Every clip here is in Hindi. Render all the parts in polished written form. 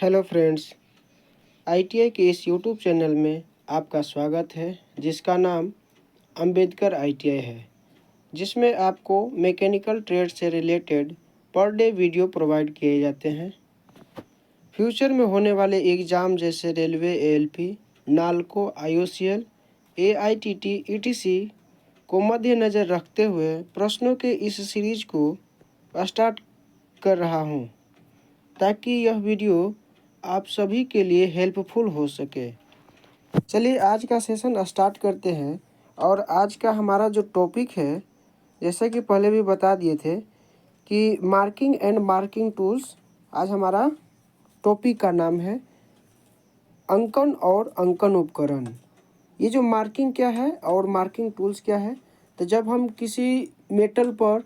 हेलो फ्रेंड्स, आईटीआई के इस यूट्यूब चैनल में आपका स्वागत है जिसका नाम अंबेडकर आईटीआई है, जिसमें आपको मैकेनिकल ट्रेड से related per day video provide किए जाते हैं। फ्यूचर में होने वाले एग्ज़ाम जैसे railway, ALP, NALCO, IOCL, AITT, ETC को मद्देनज़र रखते हुए प्रश्नों के इस सीरीज को स्टार्ट कर रहा हूँ ताकि यह वीडियो आप सभी के लिए हेल्पफुल हो सके। चलिए आज का सेशन स्टार्ट करते हैं। और आज का हमारा जो टॉपिक है, जैसे कि पहले भी बता दिए थे कि मार्किंग एंड मार्किंग टूल्स, आज हमारा टॉपिक का नाम है अंकन और अंकन उपकरण। ये जो मार्किंग क्या है और मार्किंग टूल्स क्या है, तो जब हम किसी मेटल पर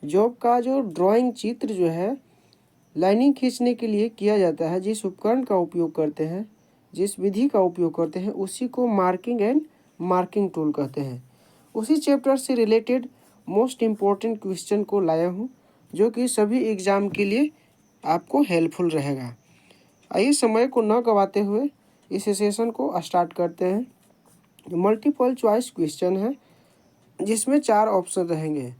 जॉब का जो ड्राइंग चित्र जो है लाइनिंग खींचने के लिए किया जाता है, जिस उपकरण का उपयोग करते हैं, जिस विधि का उपयोग करते हैं, उसी को मार्किंग एंड मार्किंग टूल कहते हैं। उसी चैप्टर से रिलेटेड मोस्ट इम्पोर्टेंट क्वेश्चन को लाया हूँ, जो कि सभी एग्ज़ाम के लिए आपको हेल्पफुल रहेगा। आइए समय को न गवाते हुए इस सेशन को स्टार्ट करते हैं। मल्टीपल चॉइस क्वेश्चन है जिसमें 4 ऑप्शन रहेंगे।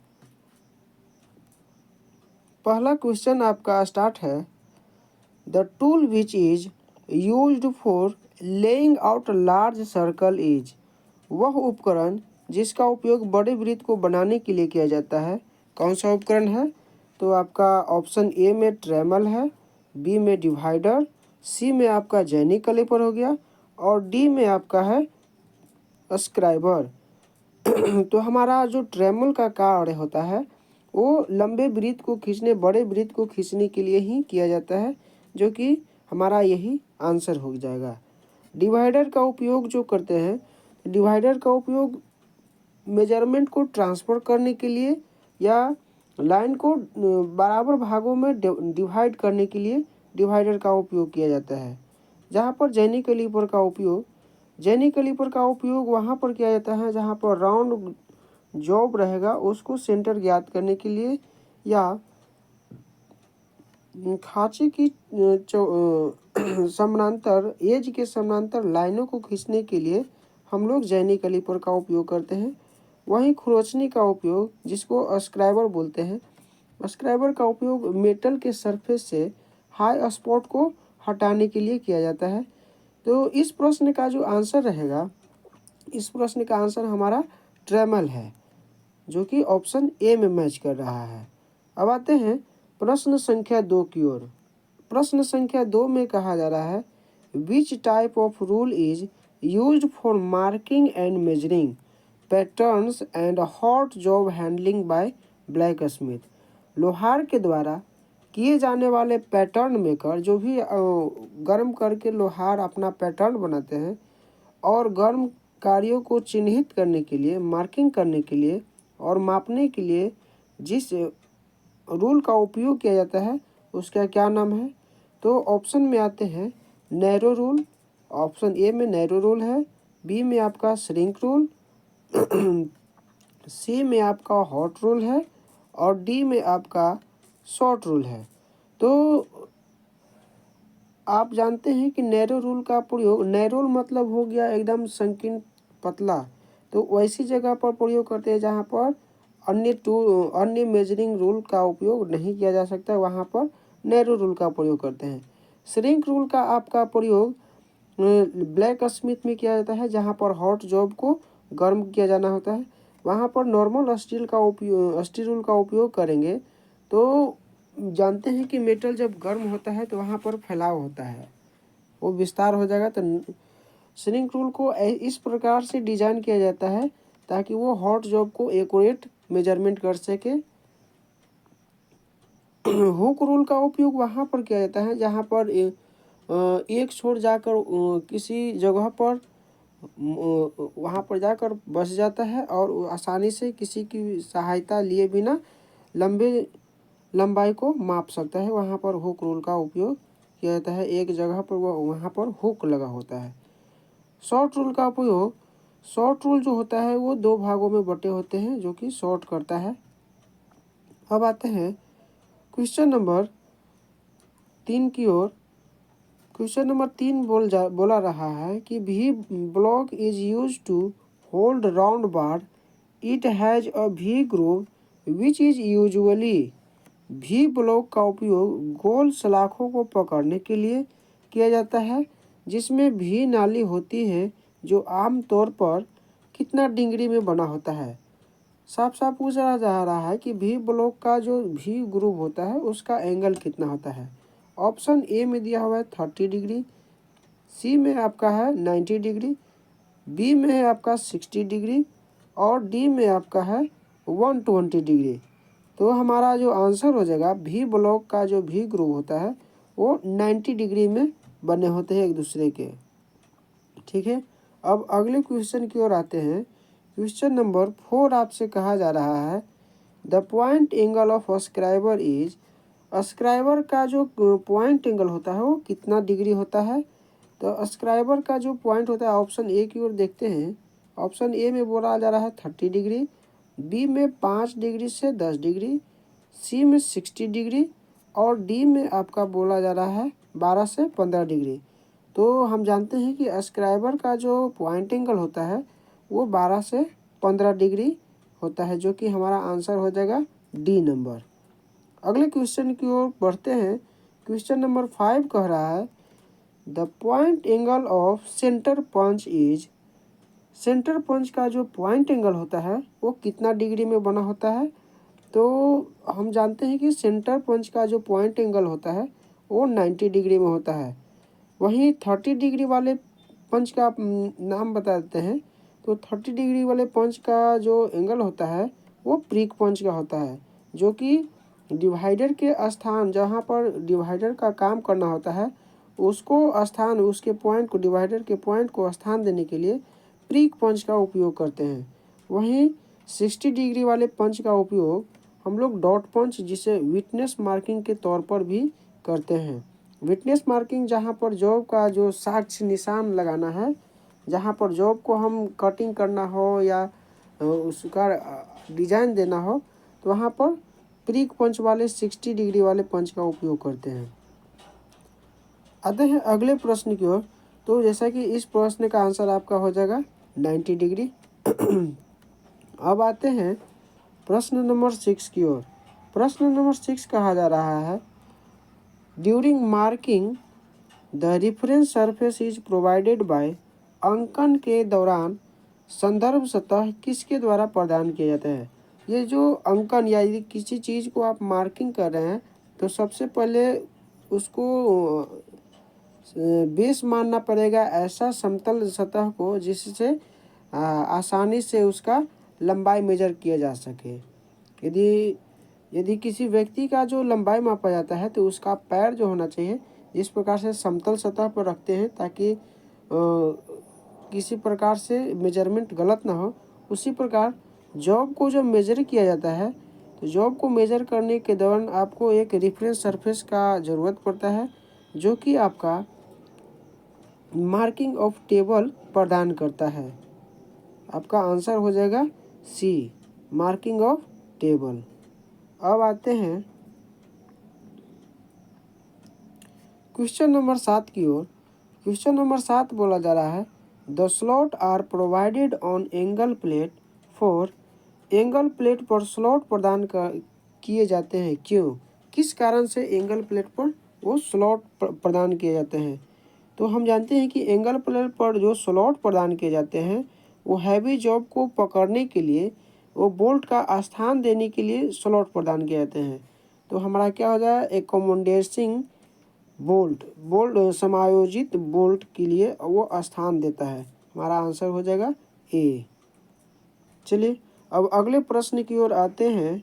पहला क्वेश्चन आपका स्टार्ट है, the tool which is used for laying out large circle is. वह उपकरण जिसका उपयोग बड़े वृत्त को बनाने के लिए किया जाता है, कौन सा उपकरण है? तो आपका ऑप्शन ए में ट्रेमल है, बी में डिवाइडर, सी में आपका जैनी कैलिपर हो गया और डी में आपका है स्क्राइबर। तो हमारा जो ट्रेमल का कार्य होता है वो लंबे वृत्त को खींचने, बड़े वृत्त को खींचने के लिए ही किया जाता है, जो कि हमारा यही आंसर हो जाएगा। डिवाइडर का उपयोग जो करते हैं, डिवाइडर का उपयोग मेजरमेंट को ट्रांसफ़र करने के लिए या लाइन को बराबर भागों में डिवाइड करने के लिए डिवाइडर का उपयोग किया जाता है। जहाँ पर जैनी कैलिपर का उपयोग वहाँ पर किया जाता है जहाँ पर राउंड जॉब रहेगा, उसको सेंटर ज्ञात करने के लिए या खांचे की समानांतर एज के समानांतर लाइनों को खींचने के लिए हम लोग जैनी कैलिपर का उपयोग करते हैं। वहीं खुरचनी का उपयोग, जिसको स्क्राइबर बोलते हैं, स्क्राइबर का उपयोग मेटल के सरफेस से हाई स्पॉट को हटाने के लिए किया जाता है। तो इस प्रश्न का जो आंसर रहेगा, इस प्रश्न का आंसर हमारा ट्रेमल है, जो कि ऑप्शन ए में मैच कर रहा है। अब आते हैं प्रश्न संख्या 2 की ओर। प्रश्न संख्या 2 में कहा जा रहा है, which type of rule is used for marking and measuring patterns and hot job handling by blacksmith. लोहार के द्वारा किए जाने वाले पैटर्न मेकर, जो भी गर्म करके लोहार अपना पैटर्न बनाते हैं और गर्म कार्यों को चिन्हित करने के लिए, मार्किंग करने के लिए और मापने के लिए जिस रूल का उपयोग किया जाता है, उसका क्या नाम है? तो ऑप्शन में आते हैं नैरो रूल। ऑप्शन ए में नैरो रूल है, बी में आपका श्रिंक रूल, सी में आपका हॉट रूल है और डी में आपका शॉर्ट रूल है। तो आप जानते हैं कि नैरो रूल का प्रयोग, नैरो मतलब हो गया एकदम संकीर्ण, पतला, तो वैसी जगह पर प्रयोग करते हैं जहाँ पर अन्य मेजरिंग रूल का उपयोग नहीं किया जा सकता, वहाँ पर नैरो रूल का प्रयोग करते हैं। श्रिंक रूल का आपका प्रयोग ब्लैक स्मिथ में किया जाता है, जहाँ पर हॉट जॉब को गर्म किया जाना होता है, वहाँ पर नॉर्मल स्टील रूल का उपयोग करेंगे। तो जानते हैं कि मेटल जब गर्म होता है तो वहाँ पर फैलाव होता है, वो विस्तार हो जाएगा। तो श्रिंक रूल को इस प्रकार से डिजाइन किया जाता है ताकि वो हॉट जॉब को एक्यूरेट मेजरमेंट कर सके। हुक रूल का उपयोग वहाँ पर किया जाता है जहाँ पर एक छोर जाकर किसी जगह पर वहाँ पर जाकर बस जाता है और आसानी से किसी की सहायता लिए बिना लंबाई को माप सकता है, वहाँ पर हुक रूल का उपयोग किया जाता है। एक जगह पर वहाँ पर हुक लगा होता है। शॉर्ट रूल का उपयोग, शॉर्ट रूल जो होता है वो 2 भागों में बटे होते हैं, जो कि शॉर्ट करता है। अब आते हैं क्वेश्चन नंबर 3 की ओर। क्वेश्चन नंबर 3 बोला रहा है कि V block is used to hold round bar, it has a V groove which is usually. V block का उपयोग गोल सलाखों को पकड़ने के लिए किया जाता है जिसमें भी नाली होती है, जो आमतौर पर कितना डिग्री में बना होता है। साफ साफ पूछा जा रहा है कि भी ब्लॉक का जो भी ग्रुप होता है उसका एंगल कितना होता है। ऑप्शन ए में दिया हुआ है 30 डिग्री, सी में आपका है 90 डिग्री, बी में है आपका 60 डिग्री और डी में आपका है 120 डिग्री। तो हमारा जो आंसर हो जाएगा भी ब्लॉक का जो भी ग्रुप होता है वो 90 डिग्री में बने होते हैं एक दूसरे के। ठीक है, अब अगले क्वेश्चन की ओर आते हैं। क्वेश्चन नंबर 4 आपसे कहा जा रहा है the point angle of a scriber is. A scriber का जो पॉइंट एंगल होता है वो कितना डिग्री होता है। तो अस्क्राइबर का जो पॉइंट होता है ऑप्शन ए की ओर देखते हैं। ऑप्शन ए में बोला जा रहा है 30 डिग्री, बी में 5 डिग्री से 10 डिग्री, सी में 60 डिग्री और डी में आपका बोला जा रहा है 12 से 15 डिग्री। तो हम जानते हैं कि अस्क्राइबर का जो पॉइंट एंगल होता है वो 12 से 15 डिग्री होता है, जो कि हमारा आंसर हो जाएगा डी नंबर। अगले क्वेश्चन की ओर बढ़ते हैं। क्वेश्चन नंबर 5 कह रहा है the point angle of centre punch is. Centre punch का जो पॉइंट एंगल होता है वो कितना डिग्री में बना होता है। तो हम जानते हैं कि सेंटर पंच का जो पॉइंट एंगल होता है वो 90 डिग्री में होता है। वहीं 30 डिग्री वाले पंच का नाम बता देते हैं। तो 30 डिग्री वाले पंच का जो एंगल होता है वो प्रिक पंच का होता है, जो कि डिवाइडर के स्थान जहाँ पर डिवाइडर का काम करना होता है उसको स्थान, उसके पॉइंट को, डिवाइडर के पॉइंट को स्थान देने के लिए प्रिक पंच का उपयोग करते हैं। वहीं 60 डिग्री वाले पंच का उपयोग हम लोग डॉट पंच, जिसे विटनेस मार्किंग के तौर पर भी करते हैं। विटनेस मार्किंग जहाँ पर जॉब का जो साक्ष्य निशान लगाना है, जहाँ पर जॉब को हम कटिंग करना हो या उसका डिजाइन देना हो, तो वहाँ पर प्रिक पंच वाले 60 डिग्री वाले पंच का उपयोग करते हैं। आते हैं अगले प्रश्न की ओर। तो जैसा कि इस प्रश्न का आंसर आपका हो जाएगा 90 डिग्री। अब आते हैं प्रश्न नंबर 6 की ओर। प्रश्न नंबर 6 कहा जा रहा है during marking the reference surface is provided by. अंकन के दौरान संदर्भ सतह किसके द्वारा प्रदान किया जाता है। ये जो अंकन या यदि किसी चीज़ को आप मार्किंग कर रहे हैं तो सबसे पहले उसको बेस मानना पड़ेगा ऐसा समतल सतह को जिससे आसानी से उसका लंबाई मेजर किया जा सके। यदि यदि किसी व्यक्ति का जो लंबाई मापा जाता है तो उसका पैर जो होना चाहिए, जिस प्रकार से समतल सतह पर रखते हैं ताकि किसी प्रकार से मेजरमेंट गलत ना हो, उसी प्रकार जॉब को जब मेजर किया जाता है तो जॉब को मेजर करने के दौरान आपको एक रेफरेंस सरफेस का ज़रूरत पड़ता है, जो कि आपका मार्किंग ऑफ टेबल प्रदान करता है। आपका आंसर हो जाएगा सी, मार्किंग ऑफ टेबल। अब आते हैं क्वेश्चन नंबर 7 की ओर। क्वेश्चन नंबर 7 बोला जा रहा है the slot are provided on angle plate for. Angle plate पर स्लॉट प्रदान किए जाते हैं, क्यों, किस कारण से एंगल प्लेट पर वो स्लॉट प्रदान किए जाते हैं। तो हम जानते हैं कि एंगल प्लेट पर जो स्लॉट प्रदान किए जाते हैं वो हैवी जॉब को पकड़ने के लिए, वो बोल्ट का स्थान देने के लिए स्लॉट प्रदान किए जाते हैं। तो हमारा क्या हो जाए एकोमोडेसिंग बोल्ट समायोजित बोल्ट के लिए वो स्थान देता है। हमारा आंसर हो जाएगा ए। चलिए अब अगले प्रश्न की ओर आते हैं।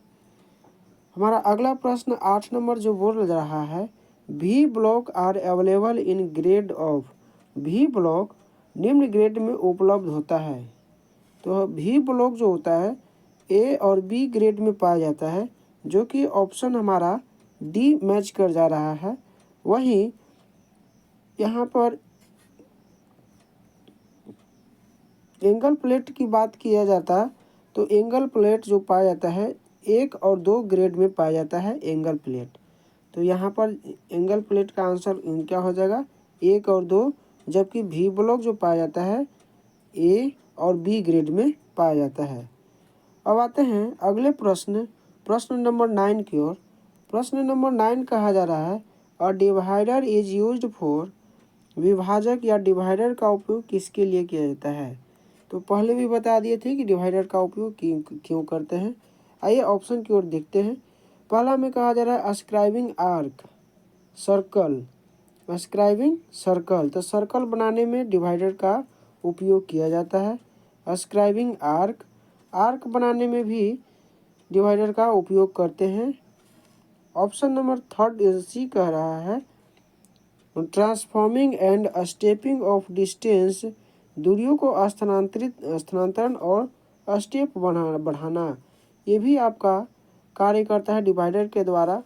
हमारा अगला प्रश्न 8 नंबर जो बोल रहा है V block are available in grade of. V block निम्न ग्रेड में उपलब्ध होता है। तो भी ब्लॉक जो होता है ए और बी ग्रेड में पाया जाता है, जो कि ऑप्शन हमारा डी मैच कर जा रहा है। वहीं यहाँ पर एंगल प्लेट की बात किया जाता तो एंगल प्लेट जो पाया जाता है 1 और 2 ग्रेड में पाया जाता है एंगल प्लेट। तो यहाँ पर एंगल प्लेट का आंसर क्या हो जाएगा 1 और 2, जबकि वी ब्लॉक जो पाया जाता है ए और बी ग्रेड में पाया जाता है। अब आते हैं अगले प्रश्न, प्रश्न नंबर 9 की ओर। प्रश्न नंबर 9 कहा जा रहा है अ डिवाइडर इज यूज्ड फॉर, विभाजक या डिवाइडर का उपयोग किसके लिए किया जाता है। तो पहले भी बता दिए थे कि डिवाइडर का उपयोग क्यों करते हैं। आइए ऑप्शन की ओर देखते हैं। पहला में कहा जा रहा है अस्क्राइबिंग आर्क, सर्कल, अस्क्राइबिंग सर्कल, तो सर्कल बनाने में डिवाइडर का उपयोग किया जाता है। अस्क्राइबिंग आर्क, आर्क बनाने में भी डिवाइडर का उपयोग करते हैं। ऑप्शन नंबर 3 सी कह रहा है transforming and stepping of distance, दूरियों को स्थानांतरण और स्टेप बढ़ाना, ये भी आपका कार्य करता है डिवाइडर के द्वारा।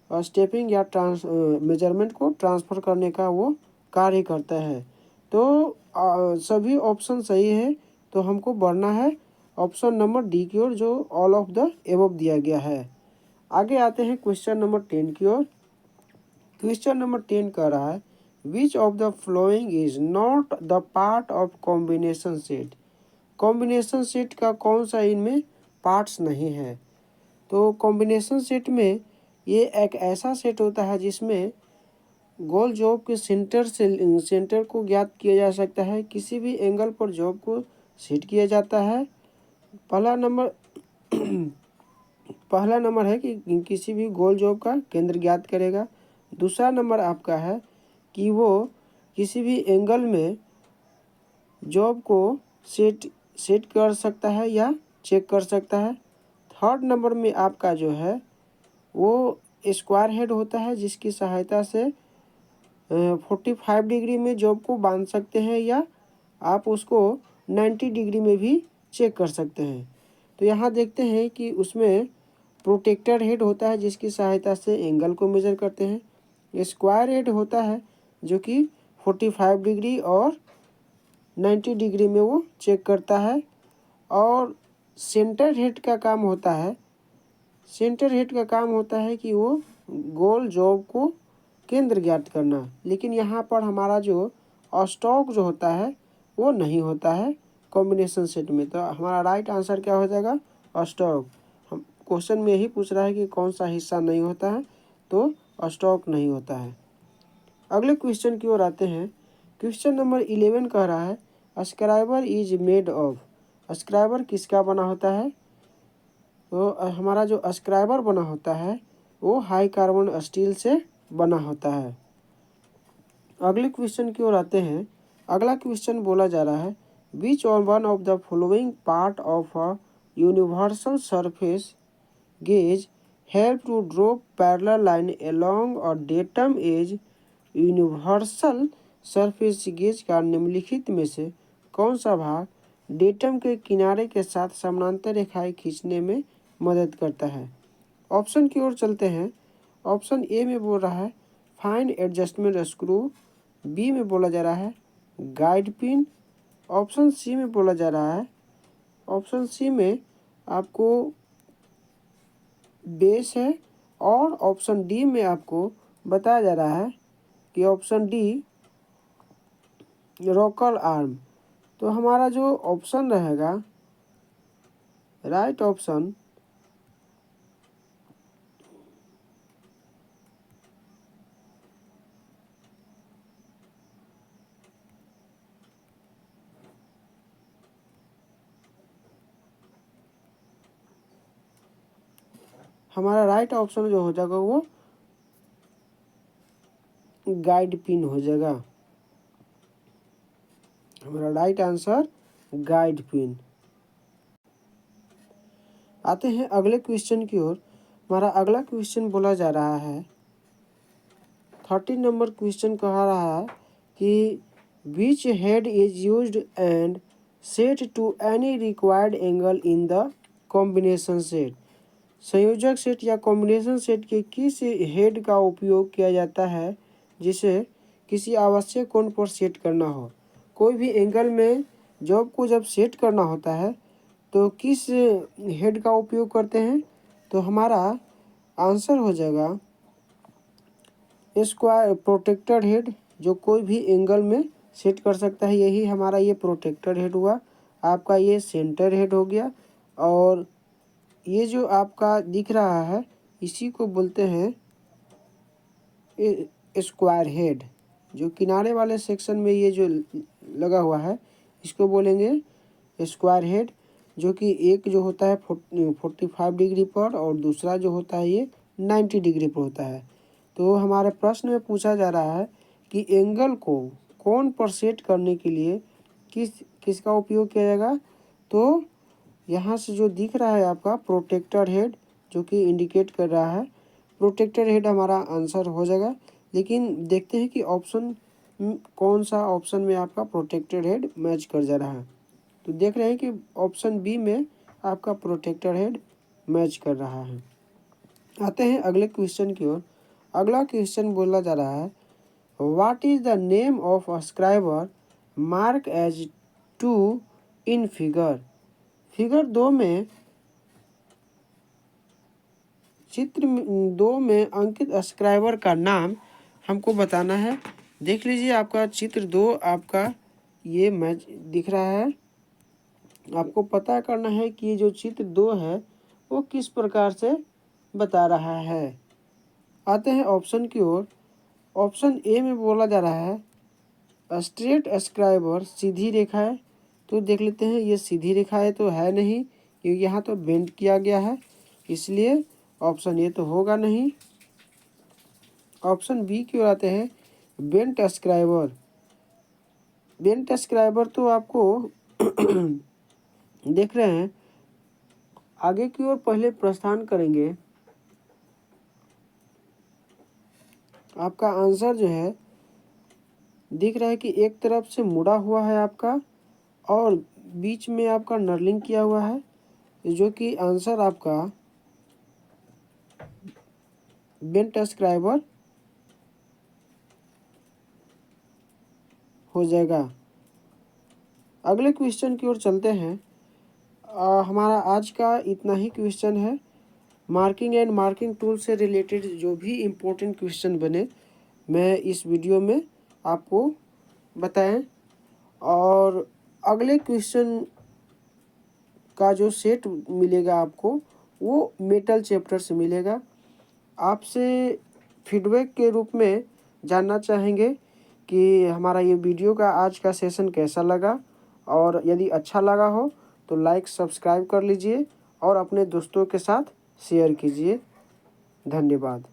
स्टेपिंग या मेजरमेंट को ट्रांसफ़र करने का वो कार्य करता है। तो सभी ऑप्शन सही है, तो हमको बढ़ना है ऑप्शन नंबर डी की ओर, जो ऑल ऑफ द एबव दिया गया है। आगे आते हैं क्वेश्चन नंबर 10 की ओर। क्वेश्चन नंबर 10 कह रहा है which of the following is not the part of combination set, combination set का कौन सा इनमें पार्ट्स नहीं है। तो कॉम्बिनेशन सेट में ये एक ऐसा सेट होता है जिसमें गोल जॉब के सेंटर को ज्ञात किया जा सकता है, किसी भी एंगल पर जॉब को सेट किया जाता है। पहला नंबर पहला नंबर है कि किसी भी गोल जॉब का केंद्र ज्ञात करेगा। दूसरा नंबर आपका है कि वो किसी भी एंगल में जॉब को सेट कर सकता है या चेक कर सकता है। थर्ड नंबर में आपका जो है वो स्क्वायर हेड होता है, जिसकी सहायता से 45 डिग्री में जॉब को बांध सकते हैं या आप उसको 90 डिग्री में भी चेक कर सकते हैं। तो यहाँ देखते हैं कि उसमें प्रोटेक्टर हेड होता है, जिसकी सहायता से एंगल को मेजर करते हैं। स्क्वायर हेड होता है जो कि 45 डिग्री और 90 डिग्री में वो चेक करता है। और सेंटर हेड का काम होता है, सेंटर हेड का काम होता है कि वो गोल जॉब को केंद्र ज्ञात करना। लेकिन यहाँ पर हमारा जो स्टॉक जो होता है वो नहीं होता है कॉम्बिनेशन सेट में। तो हमारा राइट आंसर क्या हो जाएगा स्टॉक। हम क्वेश्चन में यही पूछ रहा है कि कौन सा हिस्सा नहीं होता है, तो स्टॉक नहीं होता है। अगले क्वेश्चन की ओर आते हैं। क्वेश्चन नंबर 11 कह रहा है अस्क्राइबर इज मेड ऑफ, अस्क्राइबर किसका बना होता है। तो हमारा जो अस्क्राइबर बना होता है वो हाई कार्बन स्टील से बना होता है। अगले क्वेश्चन की ओर आते हैं। अगला क्वेश्चन बोला जा रहा है which one of the following part of a universal surface gauge help to draw parallel line along और datum edge, universal surface gauge का निम्नलिखित में से कौन सा भाग डेटम के किनारे के साथ समानांतर रेखाएं खींचने में मदद करता है। ऑप्शन की ओर चलते हैं। ऑप्शन ए में बोल रहा है फाइन एडजस्टमेंट स्क्रू, बी में बोला जा रहा है गाइड पिन, ऑप्शन सी में बोला जा रहा है, ऑप्शन सी में आपको बेस है, और ऑप्शन डी में आपको बताया जा रहा है कि ऑप्शन डी रोकल आर्म। तो हमारा जो ऑप्शन रहेगा राइट ऑप्शन हमारा राइट ऑप्शन जो हो जाएगा वो गाइड पिन हो जाएगा। हमारा राइट आंसर गाइड पिन। आते हैं अगले क्वेश्चन की ओर। हमारा अगला क्वेश्चन बोला जा रहा है 13 नंबर क्वेश्चन कहा रहा है कि which head is used and set to any required angle in the combination set, संयोजक सेट या कॉम्बिनेशन सेट के किस हेड का उपयोग किया जाता है जिसे किसी आवश्यक कोण पर सेट करना हो। कोई भी एंगल में जॉब को जब सेट करना होता है तो किस हेड का उपयोग करते हैं। तो हमारा आंसर हो जाएगा स्क्वायर प्रोटेक्टर हेड जो कोई भी एंगल में सेट कर सकता है। यही हमारा ये प्रोटेक्टर हेड हुआ। आपका ये सेंटर हेड हो गया। और ये जो आपका दिख रहा है इसी को बोलते हैं स्क्वायर हेड। जो किनारे वाले सेक्शन में ये जो लगा हुआ है इसको बोलेंगे स्क्वायर हेड, जो कि एक जो होता है 45 डिग्री पर और दूसरा जो होता है ये 90 डिग्री पर होता है। तो हमारे प्रश्न में पूछा जा रहा है कि एंगल को कोण पर सेट करने के लिए किसका उपयोग किया जाएगा। तो यहाँ से जो दिख रहा है आपका प्रोटेक्टर हेड, जो कि इंडिकेट कर रहा है प्रोटेक्टर हेड हमारा आंसर हो जाएगा। लेकिन देखते हैं कि ऑप्शन कौन सा ऑप्शन में आपका प्रोटेक्टर हेड मैच कर जा रहा है। तो देख रहे हैं कि ऑप्शन बी में आपका प्रोटेक्टर हेड मैच कर रहा है। आते हैं अगले क्वेश्चन की ओर। अगला क्वेश्चन बोला जा रहा है what is the name of a scriber mark as 2 in figure. Figure 2 में चित्र 2 में अंकित अस्क्राइबर का नाम हमको बताना है। देख लीजिए आपका चित्र 2 आपका ये मैच दिख रहा है। आपको पता करना है कि ये जो चित्र 2 है वो किस प्रकार से बता रहा है। आते हैं ऑप्शन की ओर। ऑप्शन ए में बोला जा रहा है स्ट्रेट अस्क्राइबर सीधी रेखा है। तो देख लेते हैं ये सीधी रेखा है तो है नहीं, क्योंकि यहाँ तो बेंड किया गया है, इसलिए ऑप्शन ए तो होगा नहीं। ऑप्शन बी की ओर आते हैं बेंट अस्क्राइबर। बेंट अस्क्राइबर तो आपको देख रहे हैं आगे की ओर पहले प्रस्थान करेंगे। आपका आंसर जो है दिख रहा है कि एक तरफ से मुड़ा हुआ है आपका और बीच में आपका नर्लिंग किया हुआ है, जो कि आंसर आपका बेंट अस्क्राइबर हो जाएगा। अगले क्वेश्चन की ओर चलते हैं। हमारा आज का इतना ही क्वेश्चन है। मार्किंग एंड मार्किंग टूल से रिलेटेड जो भी इम्पोर्टेंट क्वेश्चन बने मैं इस वीडियो में आपको बताएं। और अगले क्वेश्चन का जो सेट मिलेगा आपको वो मेटल चैप्टर से मिलेगा। आपसे फीडबैक के रूप में जानना चाहेंगे कि हमारा ये वीडियो का आज का सेशन कैसा लगा, और यदि अच्छा लगा हो तो लाइक सब्सक्राइब कर लीजिए और अपने दोस्तों के साथ शेयर कीजिए। धन्यवाद।